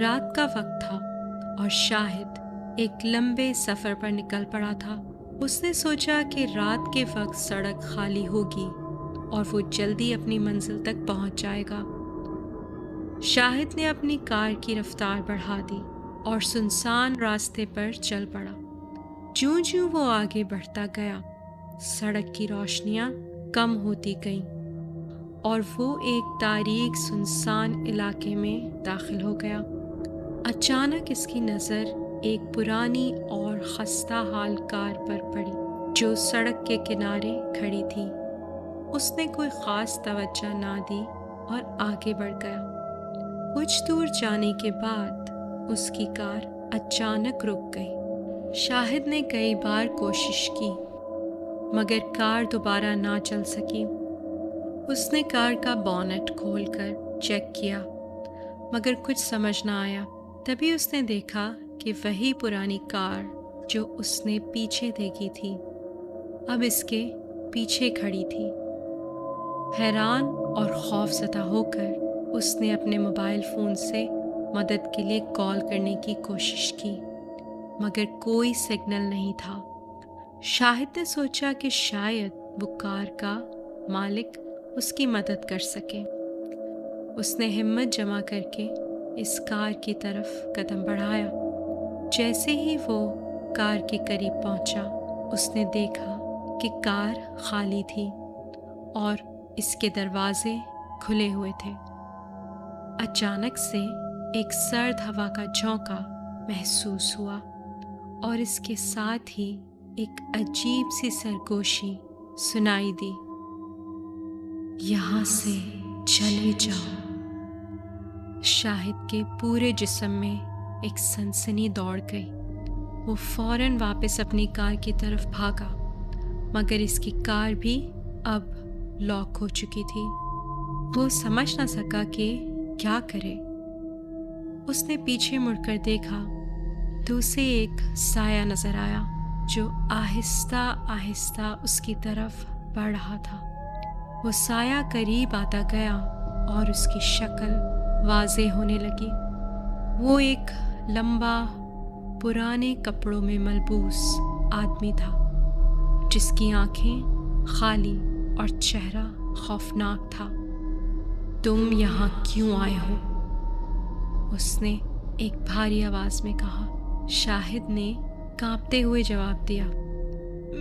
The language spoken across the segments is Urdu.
رات کا وقت تھا اور شاہد ایک لمبے سفر پر نکل پڑا تھا۔ اس نے سوچا کہ رات کے وقت سڑک خالی ہوگی اور وہ جلدی اپنی منزل تک پہنچ جائے گا۔ شاہد نے اپنی کار کی رفتار بڑھا دی اور سنسان راستے پر چل پڑا۔ جوں جوں وہ آگے بڑھتا گیا، سڑک کی روشنیاں کم ہوتی گئیں اور وہ ایک تاریک سنسان علاقے میں داخل ہو گیا۔ اچانک اس کی نظر ایک پرانی اور خستہ حال کار پر پڑی جو سڑک کے کنارے کھڑی تھی۔ اس نے کوئی خاص توجہ نہ دی اور آگے بڑھ گیا۔ کچھ دور جانے کے بعد اس کی کار اچانک رک گئی۔ شاہد نے کئی بار کوشش کی مگر کار دوبارہ نہ چل سکی۔ اس نے کار کا بونٹ کھول کر چیک کیا مگر کچھ سمجھ نہ آیا۔ تبھی اس نے دیکھا کہ وہی پرانی کار جو اس نے پیچھے دیکھی تھی اب اس کے پیچھے کھڑی تھی۔ حیران اور خوف زدہ ہو کر اس نے اپنے موبائل فون سے مدد کے لیے کال کرنے کی کوشش کی مگر کوئی سگنل نہیں تھا۔ شاہد نے سوچا کہ شاید وہ کار کا مالک اس کی مدد کر سکے۔ اس نے ہمت جمع کر کے اس کار کی طرف قدم بڑھایا۔ جیسے ہی وہ کار کے قریب پہنچا، اس نے دیکھا کہ کار خالی تھی اور اس کے دروازے کھلے ہوئے تھے۔ اچانک سے ایک سرد ہوا کا جھونکا محسوس ہوا اور اس کے ساتھ ہی ایک عجیب سی سرگوشی سنائی دی، یہاں سے چلے جاؤ۔ شاہد کے پورے جسم میں ایک سنسنی دوڑ گئی۔ وہ فوراً واپس اپنی کار کی طرف بھاگا مگر اس کی کار بھی اب لاک ہو چکی تھی۔ وہ سمجھ نہ سکا کہ کیا کرے۔ اس نے پیچھے مڑ کر دیکھا تو اسے ایک سایہ نظر آیا جو آہستہ آہستہ اس کی طرف بڑھ رہا تھا۔ وہ سایہ قریب آتا گیا اور اس کی شکل واضح ہونے لگی۔ وہ ایک لمبا، پرانے کپڑوں میں ملبوس آدمی تھا جس کی آنکھیں خالی اور چہرہ خوفناک تھا۔ تم یہاں کیوں آئے ہو؟ اس نے ایک بھاری آواز میں کہا۔ شاہد نے کانپتے ہوئے جواب دیا،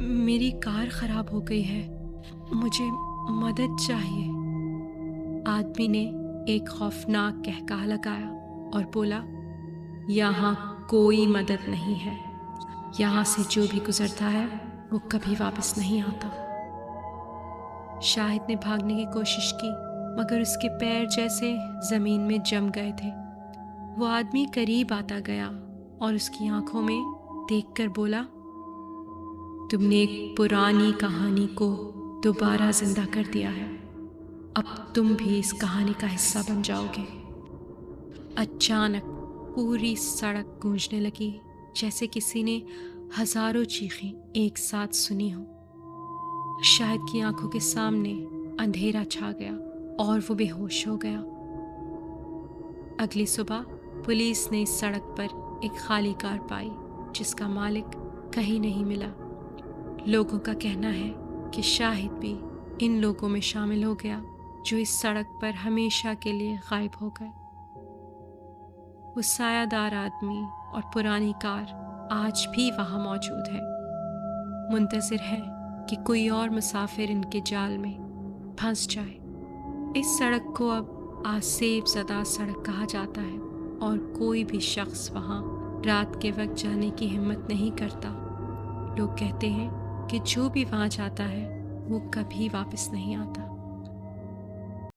میری کار خراب ہو گئی ہے، مجھے مدد چاہیے۔ آدمی نے ایک خوفناک قہقہہ لگایا اور بولا، یہاں کوئی مدد نہیں ہے، یہاں سے جو بھی گزرتا ہے وہ کبھی واپس نہیں آتا۔ شاہد نے بھاگنے کی کوشش کی مگر اس کے پیر جیسے زمین میں جم گئے تھے۔ وہ آدمی قریب آتا گیا اور اس کی آنکھوں میں دیکھ کر بولا، تم نے ایک پرانی کہانی کو دوبارہ زندہ کر دیا ہے، اب تم بھی اس کہانی کا حصہ بن جاؤ گے۔ اچانک پوری سڑک گونجنے لگی جیسے کسی نے ہزاروں چیخیں ایک ساتھ سنی ہوں۔ شاہد کی آنکھوں کے سامنے اندھیرا چھا گیا اور وہ بے ہوش ہو گیا۔ اگلی صبح پولیس نے اس سڑک پر ایک خالی کار پائی جس کا مالک کہیں نہیں ملا۔ لوگوں کا کہنا ہے کہ شاہد بھی ان لوگوں میں شامل ہو گیا جو اس سڑک پر ہمیشہ کے لیے غائب ہو گئے۔ وہ سایہ دار آدمی اور پرانی کار آج بھی وہاں موجود ہے، منتظر ہے کہ کوئی اور مسافر ان کے جال میں پھنس جائے۔ اس سڑک کو اب آسیب زدہ سڑک کہا جاتا ہے اور کوئی بھی شخص وہاں رات کے وقت جانے کی ہمت نہیں کرتا۔ لوگ کہتے ہیں کہ جو بھی وہاں جاتا ہے وہ کبھی واپس نہیں آتا۔